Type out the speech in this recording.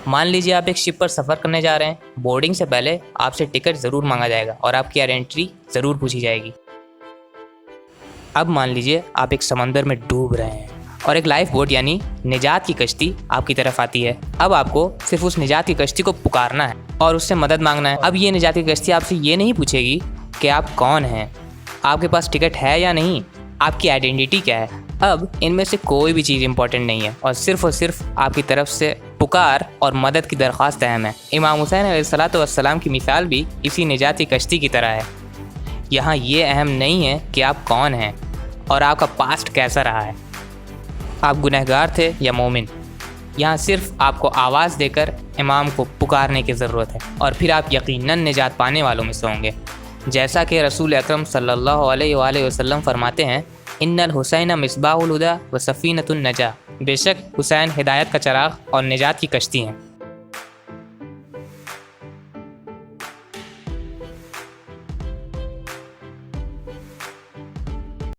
مان لیجیے آپ ایک شپ پر سفر کرنے جا رہے ہیں، بورڈنگ سے پہلے آپ سے ٹکٹ ضرور مانگا جائے گا اور آپ کی انٹری ضرور پوچھی جائے گی۔ اب مان لیجیے آپ ایک سمندر میں ڈوب رہے ہیں اور ایک لائف بوٹ یعنی نجات کی کشتی آپ کی طرف آتی ہے۔ اب آپ کو صرف اس نجات کی کشتی کو پکارنا ہے اور اس سے مدد مانگنا ہے۔ اب یہ نجات کی کشتی آپ سے یہ نہیں پوچھے گی کہ آپ کون ہیں، آپ کے پاس ٹکٹ ہے یا نہیں، آپ کی آئیڈینٹی کیا ہے۔ اب ان میں سے کوئی بھی چیز امپورٹنٹ نہیں ہے اور صرف آپ کی طرف سے پکار اور مدد کی درخواست اہم ہے۔ امام حسین علیہ السلام کی مثال بھی اسی نجات کی کشتی کی طرح ہے۔ یہاں یہ اہم نہیں ہے کہ آپ کون ہیں اور آپ کا پاسٹ کیسا رہا ہے، آپ گنہگار تھے یا مومن۔ یہاں صرف آپ کو آواز دے کر امام کو پکارنے کی ضرورت ہے اور پھر آپ یقیناً نجات پانے والوں میں سے ہوں گے۔ جیسا کہ رسول اکرم صلی اللہ علیہ وآلہ وسلم فرماتے ہیں، ان الحسین مصباح الہدی و سفینۃ النجاۃ، بے شک حسین ہدایت کا چراغ اور نجات کی کشتی ہیں۔